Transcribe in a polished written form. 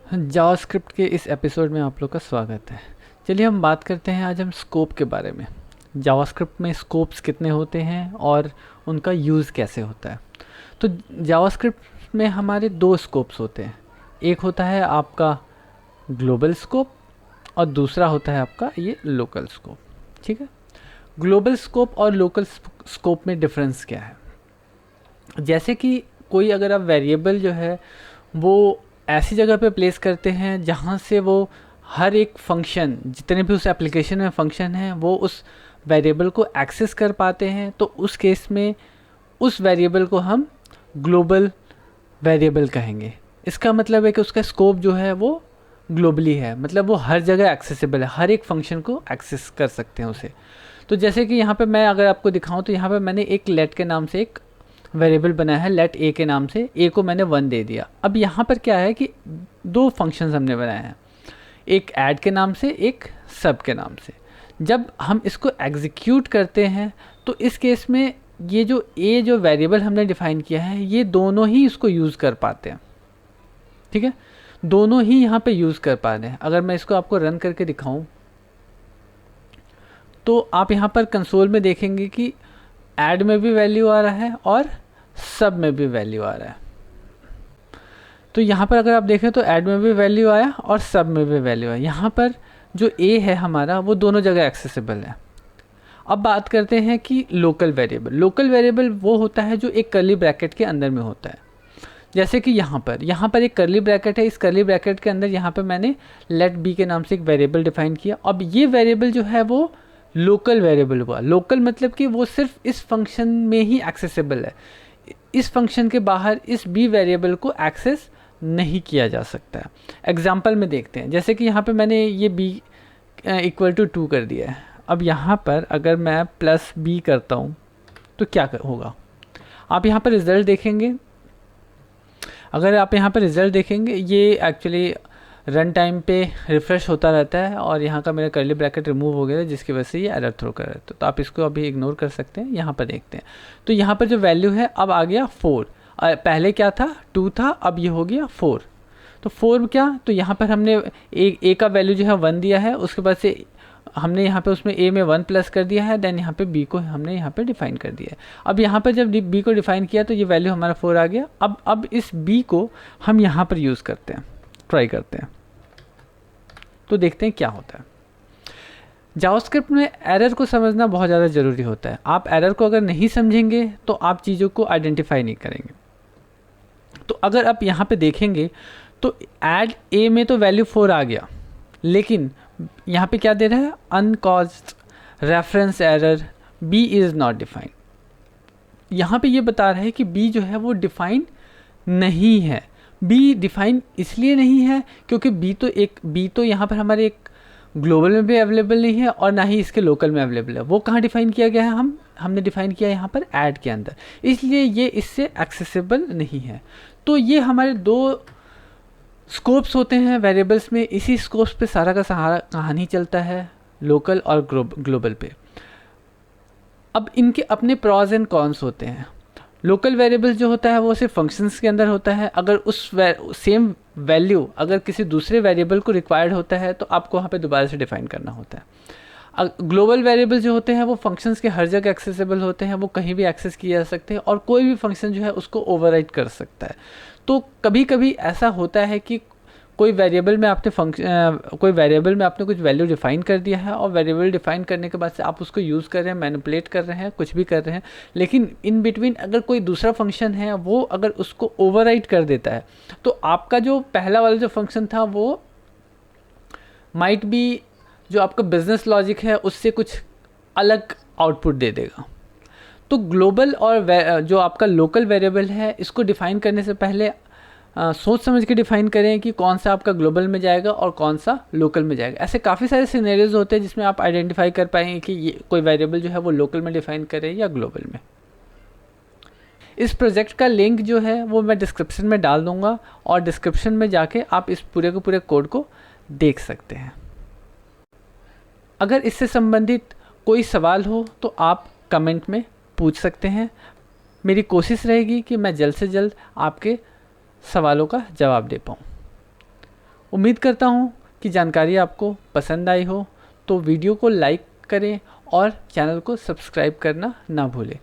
JavaScript के इस episode में आप लोग का स्वागत है। चलिए हम बात करते हैं आज हम स्कोप के बारे में। जावास्क्रिप्ट में स्कोप्स कितने होते हैं और उनका यूज़ कैसे होता है। तो जावास्क्रिप्ट में हमारे दो स्कोप्स होते हैं। एक होता है आपका ग्लोबल स्कोप और दूसरा होता है आपका ये लोकल स्कोप। ठीक है, ग्लोबल स्कोप और लोकल स्कोप में डिफरेंस क्या है। जैसे कि कोई अगर आप वेरिएबल जो है वो ऐसी जगह पे प्लेस करते हैं जहाँ से वो हर एक फंक्शन, जितने भी उस एप्लीकेशन में फंक्शन हैं, वो उस वेरिएबल को एक्सेस कर पाते हैं, तो उस केस में उस वेरिएबल को हम ग्लोबल वेरिएबल कहेंगे। इसका मतलब है कि उसका स्कोप जो है वो ग्लोबली है, मतलब वो हर जगह एक्सेसिबल है, हर एक फंक्शन को एक्सेस कर सकते हैं उसे। तो जैसे कि यहाँ पे मैं अगर आपको दिखाऊं तो यहाँ पे मैंने एक लेट के नाम से एक वेरिएबल बनाया है, लेट ए के नाम से। ए को मैंने 1 दे दिया। अब यहाँ पर क्या है कि दो फंक्शंस हमने बनाए हैं, एक ऐड के नाम से, एक सब के नाम से। जब हम इसको एग्जीक्यूट करते हैं तो इस केस में ये जो ए जो वेरिएबल हमने डिफाइन किया है, ये दोनों ही इसको यूज़ कर पाते हैं। ठीक है, दोनों ही यहाँ पे यूज़ कर पा रहे हैं। अगर मैं इसको आपको रन करके दिखाऊं तो आप यहाँ पर कंसोल में देखेंगे कि ऐड में भी वैल्यू आ रहा है और सब में भी वैल्यू आ रहा है। तो यहाँ पर अगर आप देखें तो ऐड में भी वैल्यू आया और सब में भी वैल्यू आया। यहाँ पर जो ए है हमारा वो दोनों जगह एक्सेसिबल है। अब बात करते हैं कि लोकल वेरिएबल। लोकल वेरिएबल वो होता है जो एक कर्ली ब्रैकेट के अंदर में होता है। जैसे कि यहाँ पर एक कर्ली ब्रैकेट है। इस कर्ली ब्रैकेट के अंदर यहाँ पर मैंने लेट बी के नाम से एक वेरिएबल डिफाइन किया। अब ये वेरिएबल जो है वो लोकल वेरिएबल हुआ। लोकल मतलब कि वो सिर्फ इस फंक्शन में ही एक्सेसिबल है, इस फंक्शन के बाहर इस बी वेरिएबल को एक्सेस नहीं किया जा सकता है। एग्जाम्पल में देखते हैं, जैसे कि यहाँ पे मैंने ये b इक्वल टू 2 कर दिया है। अब यहाँ पर अगर मैं प्लस b करता हूँ तो क्या होगा, आप यहाँ पर रिज़ल्ट देखेंगे। अगर आप यहाँ पर रिज़ल्ट देखेंगे, ये एक्चुअली रन टाइम पे रिफ़्रेश होता रहता है और यहाँ का मेरा कर्ली ब्रैकेट रिमूव हो गया है, जिसकी वजह से ये एरर थ्रो कर रहा है। तो आप इसको अभी इग्नोर कर सकते हैं। यहाँ पर देखते हैं तो यहाँ पर जो वैल्यू है अब आ गया 4। पहले क्या था, 2 था, अब ये हो गया 4। तो 4 क्या, तो यहाँ पर हमने ए का वैल्यू जो है 1 दिया है, उसके बाद से हमने यहाँ पे उसमें ए में 1 प्लस कर दिया है, देन यहाँ पे बी को हमने यहाँ पे डिफाइन कर दिया है। अब यहाँ पर जब बी को डिफाइन किया तो ये वैल्यू हमारा 4 आ गया। अब इस बी को हम यहाँ पर यूज़ करते हैं, ट्राई करते हैं, तो देखते हैं क्या होता है। जावास्क्रिप्ट में एरर को समझना बहुत ज़्यादा ज़रूरी होता है। आप एरर को अगर नहीं समझेंगे तो आप चीज़ों को आइडेंटिफाई नहीं करेंगे। तो अगर आप यहाँ पे देखेंगे तो ऐड ए में तो वैल्यू 4 आ गया, लेकिन यहाँ पे क्या दे रहा है, uncaught reference error, B is not defined. यहाँ पे ये बता रहा है कि बी जो है वो डिफाइन नहीं है। बी डिफाइन इसलिए नहीं है क्योंकि बी तो यहाँ पर हमारे एक ग्लोबल में भी अवेलेबल नहीं है और ना ही इसके लोकल में अवेलेबल है। वो कहाँ डिफाइन किया गया है, हमने डिफाइन किया यहाँ पर ऐड के अंदर, इसलिए ये इससे एक्सेसिबल नहीं है। तो ये हमारे दो स्कोप्स होते हैं वेरिएबल्स में। इसी स्कोप्स पे सारा का सारा कहानी चलता है, लोकल और ग्लोबल पे। अब इनके अपने प्रॉज एंड कॉन्स होते हैं। लोकल वेरिएबल जो होता है वो सिर्फ फंक्शंस के अंदर होता है। अगर उस सेम वैल्यू अगर किसी दूसरे वेरिएबल को रिक्वायर्ड होता है तो आपको वहाँ पे दोबारा से डिफाइन करना होता है। ग्लोबल वेरिएबल जो होते हैं वो फंक्शंस के हर जगह एक्सेसिबल होते हैं, वो कहीं भी एक्सेस किए जा सकते हैं और कोई भी फंक्शन जो है उसको ओवरराइड कर सकता है। तो कभी कभी ऐसा होता है कि कोई वेरिएबल में आपने कुछ वैल्यू डिफाइन कर दिया है और वेरिएबल डिफाइन करने के बाद से आप उसको यूज़ कर रहे हैं, मैनिपुलेट कर रहे हैं, कुछ भी कर रहे हैं, लेकिन इन बिटवीन अगर कोई दूसरा फंक्शन है वो अगर उसको ओवरराइड कर देता है तो आपका जो पहला वाला जो फंक्शन था वो माइट बी, जो आपका बिजनेस लॉजिक है उससे कुछ अलग आउटपुट दे देगा। तो ग्लोबल और जो आपका लोकल वेरिएबल है, इसको डिफाइन करने से पहले सोच समझ के डिफाइन करें कि कौन सा आपका ग्लोबल में जाएगा और कौन सा लोकल में जाएगा। ऐसे काफ़ी सारे सिनेरियोज होते हैं जिसमें आप आइडेंटिफाई कर पाएंगे कि ये कोई वेरिएबल जो है वो लोकल में डिफाइन करें या ग्लोबल में। इस प्रोजेक्ट का लिंक जो है वो मैं डिस्क्रिप्शन में डाल दूंगा और डिस्क्रिप्शन में जाके आप इस पूरे के पूरे कोड को देख सकते हैं। अगर इससे संबंधित कोई सवाल हो तो आप कमेंट में पूछ सकते हैं। मेरी कोशिश रहेगी कि मैं जल्द से जल्द आपके सवालों का जवाब दे पाऊँ। उम्मीद करता हूँ कि जानकारी आपको पसंद आई हो, तो वीडियो को लाइक करें और चैनल को सब्सक्राइब करना ना भूलें।